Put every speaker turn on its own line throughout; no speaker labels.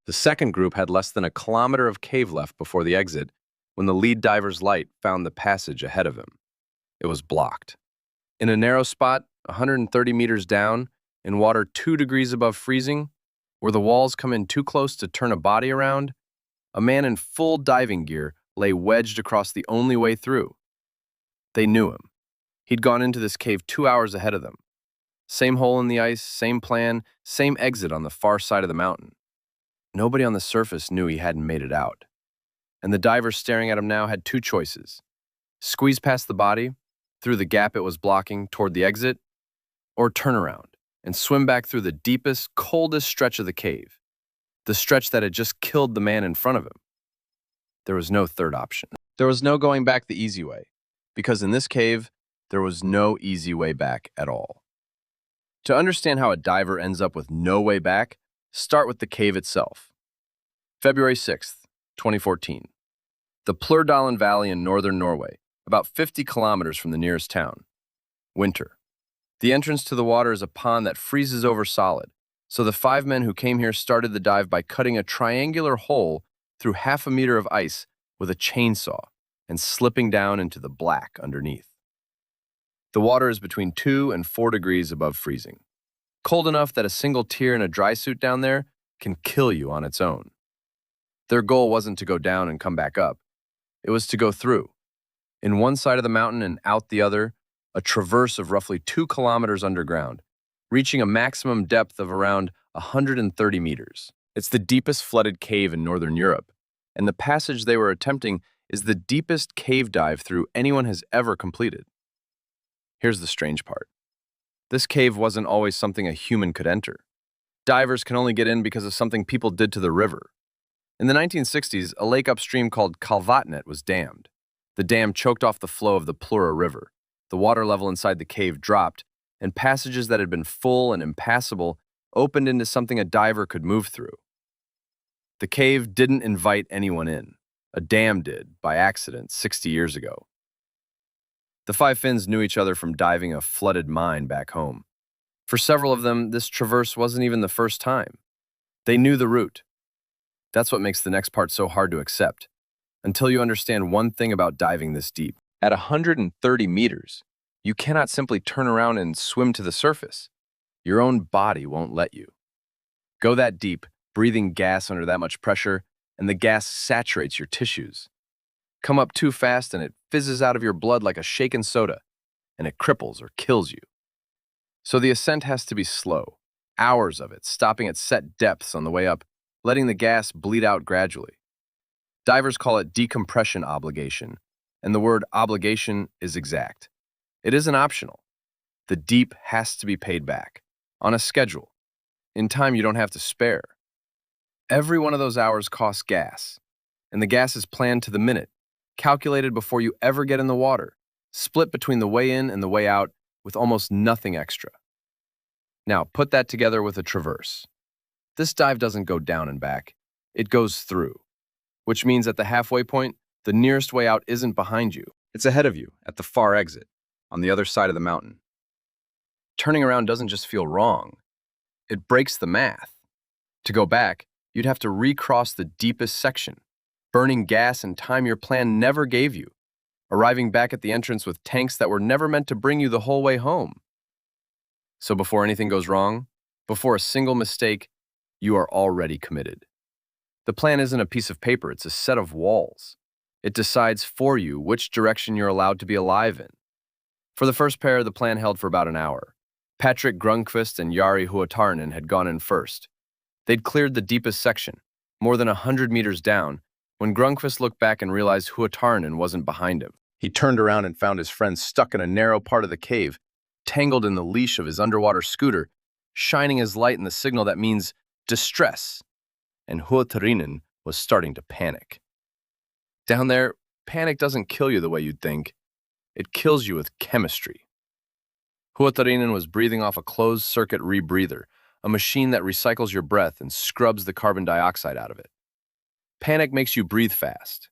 The second group had less than a kilometer of cave left before the exit when the lead diver's light found the passage ahead of him. It was blocked. In a narrow spot, 130 meters down, in water 2 degrees above freezing, where the walls come in too close to turn a body around, a man in full diving gear lay wedged across the only way through. They knew him. He'd gone into this cave 2 hours ahead of them. Same hole in the ice, same plan, same exit on the far side of the mountain. Nobody on the surface knew he hadn't made it out. And the divers staring at him now had 2 choices. Squeeze past the body, through the gap it was blocking toward the exit, or turn around and swim back through the deepest, coldest stretch of the cave, the stretch that had just killed the man in front of him. There was no third option. There was no going back the easy way, because in this cave, there was no easy way back at all. To understand how a diver ends up with no way back, start with the cave itself. February 6th, 2014. The Plurdalen Valley in northern Norway, about 50 kilometers from the nearest town. Winter. The entrance to the water is a pond that freezes over solid, so the 5 men who came here started the dive by cutting a triangular hole through half a meter of ice with a chainsaw and slipping down into the black underneath. The water is between 2 and 4 degrees above freezing, cold enough that a single tear in a dry suit down there can kill you on its own. Their goal wasn't to go down and come back up. It was to go through, in one side of the mountain and out the other, a traverse of roughly 2 kilometers underground, reaching a maximum depth of around 130 meters. It's the deepest flooded cave in northern Europe, and the passage they were attempting is the deepest cave dive through anyone has ever completed. Here's the strange part. This cave wasn't always something a human could enter. Divers can only get in because of something people did to the river. In the 1960s, a lake upstream called Kalvatnet was dammed. The dam choked off the flow of the Plura River. The water level inside the cave dropped, and passages that had been full and impassable opened into something a diver could move through. The cave didn't invite anyone in. A dam did, by accident, 60 years ago. The 5 Finns knew each other from diving a flooded mine back home. For several of them, this traverse wasn't even the first time. They knew the route. That's what makes the next part so hard to accept, until you understand one thing about diving this deep. At 130 meters, you cannot simply turn around and swim to the surface. Your own body won't let you. Go that deep, breathing gas under that much pressure, and the gas saturates your tissues. Come up too fast and it fizzes out of your blood like a shaken soda, and it cripples or kills you. So the ascent has to be slow, hours of it, stopping at set depths on the way up, letting the gas bleed out gradually. Divers call it decompression obligation, and the word obligation is exact. It isn't optional. The deep has to be paid back, on a schedule, in time you don't have to spare. Every one of those hours costs gas, and the gas is planned to the minute, calculated before you ever get in the water, split between the way in and the way out with almost nothing extra. Now, put that together with a traverse. This dive doesn't go down and back, it goes through, which means at the halfway point, the nearest way out isn't behind you. It's ahead of you, at the far exit, on the other side of the mountain. Turning around doesn't just feel wrong, it breaks the math. To go back, you'd have to recross the deepest section, burning gas and time your plan never gave you, arriving back at the entrance with tanks that were never meant to bring you the whole way home. So before anything goes wrong, before a single mistake, you are already committed. The plan isn't a piece of paper, it's a set of walls. It decides for you which direction you're allowed to be alive in. For the first pair, the plan held for about an hour. Patrick Grunqvist and Jari Huotarinen had gone in first. They'd cleared the deepest section, more than 100 meters down, when Grunqvist looked back and realized Huotarinen wasn't behind him. He turned around and found his friend stuck in a narrow part of the cave, tangled in the leash of his underwater scooter, shining his light in the signal that means distress. And Huotarinen was starting to panic. Down there, panic doesn't kill you the way you'd think. It kills you with chemistry. Huotarinen was breathing off a closed-circuit rebreather, a machine that recycles your breath and scrubs the carbon dioxide out of it. Panic makes you breathe fast.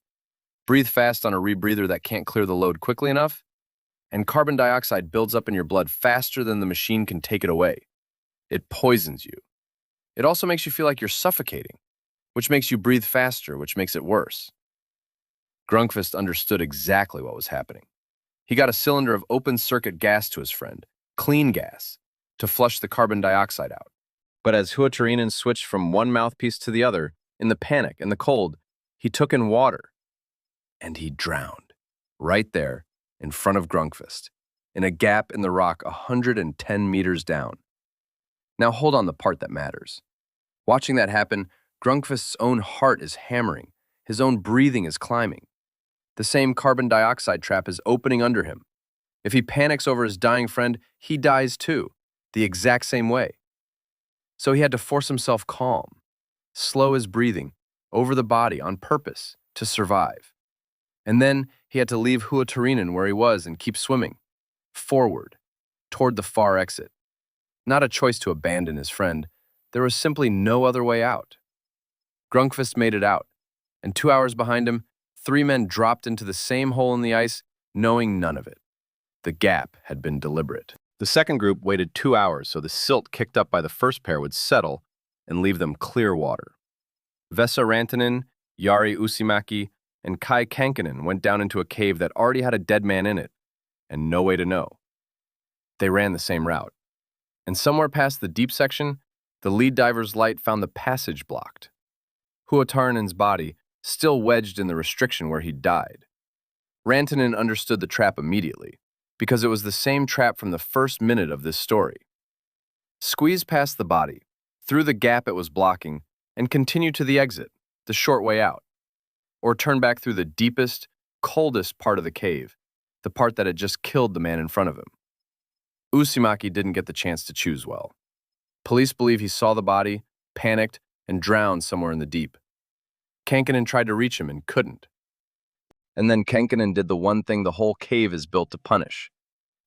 Breathe fast on a rebreather that can't clear the load quickly enough, and carbon dioxide builds up in your blood faster than the machine can take it away. It poisons you. It also makes you feel like you're suffocating. which makes you breathe faster, which makes it worse. Grunqvist understood exactly what was happening. He got a cylinder of open-circuit gas to his friend, clean gas, to flush the carbon dioxide out. But as Huotarinen switched from one mouthpiece to the other, in the panic and the cold, he took in water, and he drowned, right there, in front of Grunqvist, in a gap in the rock 110 meters down. Now hold on the part that matters. Watching that happen, Grunqvist's own heart is hammering, his own breathing is climbing. The same carbon dioxide trap is opening under him. If he panics over his dying friend, he dies too, the exact same way. So he had to force himself calm, slow his breathing, over the body on purpose, to survive. And then he had to leave Huotarinen where he was and keep swimming, forward, toward the far exit. Not a choice to abandon his friend, there was simply no other way out. Grunqvist made it out, and 2 hours behind him, 3 men dropped into the same hole in the ice, knowing none of it. The gap had been deliberate. The second group waited 2 hours so the silt kicked up by the first pair would settle and leave them clear water. Vesa Rantanen, Jari Uusimäki, and Kai Kankinen went down into a cave that already had a dead man in it, and no way to know. They ran the same route. And somewhere past the deep section, the lead diver's light found the passage blocked. Huotarinen's body still wedged in the restriction where he'd died. Rantanen understood the trap immediately, because it was the same trap from the first minute of this story. Squeeze past the body, through the gap it was blocking, and continue to the exit, the short way out. Or turn back through the deepest, coldest part of the cave, the part that had just killed the man in front of him. Uusimäki didn't get the chance to choose well. Police believe he saw the body, panicked, and drowned somewhere in the deep. Kankinen tried to reach him and couldn't. And then Kankinen did the one thing the whole cave is built to punish.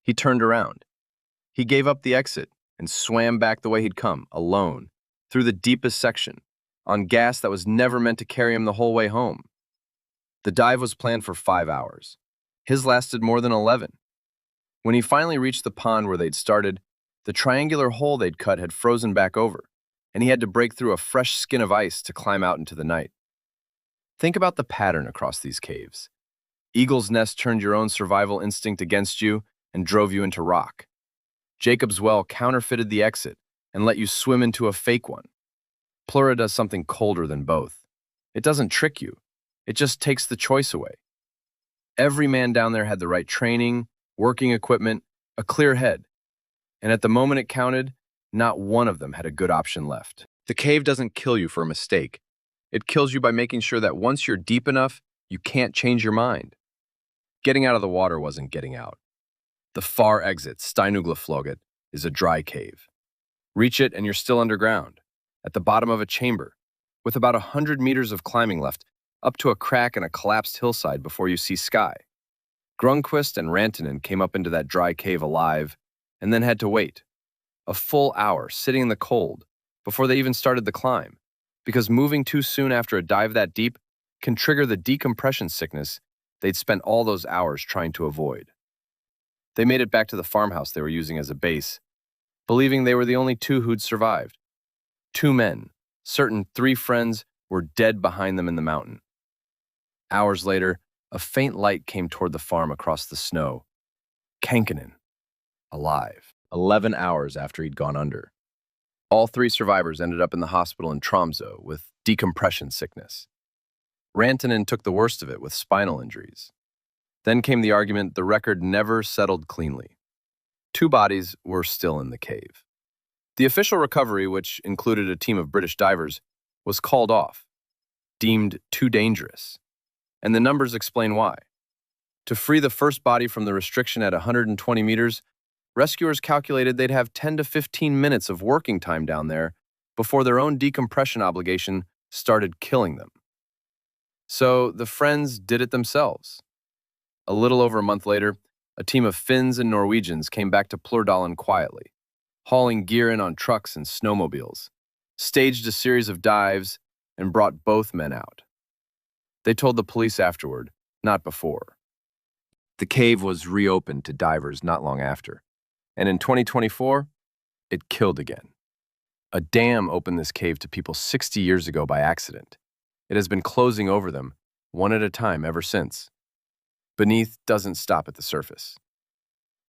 He turned around. He gave up the exit and swam back the way he'd come, alone, through the deepest section, on gas that was never meant to carry him the whole way home. The dive was planned for 5 hours. His lasted more than 11. When he finally reached the pond where they'd started, the triangular hole they'd cut had frozen back over, and he had to break through a fresh skin of ice to climb out into the night. Think about the pattern across these caves. Eagle's Nest turned your own survival instinct against you and drove you into rock. Jacob's Well counterfeited the exit and let you swim into a fake one. Plura does something colder than both. It doesn't trick you. It just takes the choice away. Every man down there had the right training, working equipment, a clear head. And at the moment it counted, not one of them had a good option left. The cave doesn't kill you for a mistake. It kills you by making sure that once you're deep enough, you can't change your mind. Getting out of the water wasn't getting out. The far exit, Steinugleflåget, is a dry cave. Reach it and you're still underground, at the bottom of a chamber, with about 100 meters of climbing left, up to a crack in a collapsed hillside before you see sky. Grunqvist and Rantanen came up into that dry cave alive, and then had to wait. A full hour sitting in the cold, before they even started the climb, because moving too soon after a dive that deep can trigger the decompression sickness they'd spent all those hours trying to avoid. They made it back to the farmhouse they were using as a base, believing they were the only 2 who'd survived. 2 men, certain 3 friends, were dead behind them in the mountain. Hours later, a faint light came toward the farm across the snow. Kankinen, alive, 11 hours after he'd gone under. All 3 survivors ended up in the hospital in Tromsø with decompression sickness. Rantanen took the worst of it with spinal injuries. Then came the argument the record never settled cleanly. 2 bodies were still in the cave. The official recovery, which included a team of British divers, was called off, deemed too dangerous. And the numbers explain why. To free the first body from the restriction at 120 meters, rescuers calculated they'd have 10 to 15 minutes of working time down there before their own decompression obligation started killing them. So the friends did it themselves. A little over a month later, a team of Finns and Norwegians came back to Plurdalen quietly, hauling gear in on trucks and snowmobiles, staged a series of dives, and brought both men out. They told the police afterward, not before. The cave was reopened to divers not long after, and in 2024, it killed again. A dam opened this cave to people 60 years ago by accident. It has been closing over them, one at a time ever since. Beneath doesn't stop at the surface.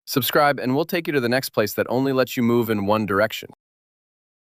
Subscribe and we'll take you to the next place that only lets you move in one direction.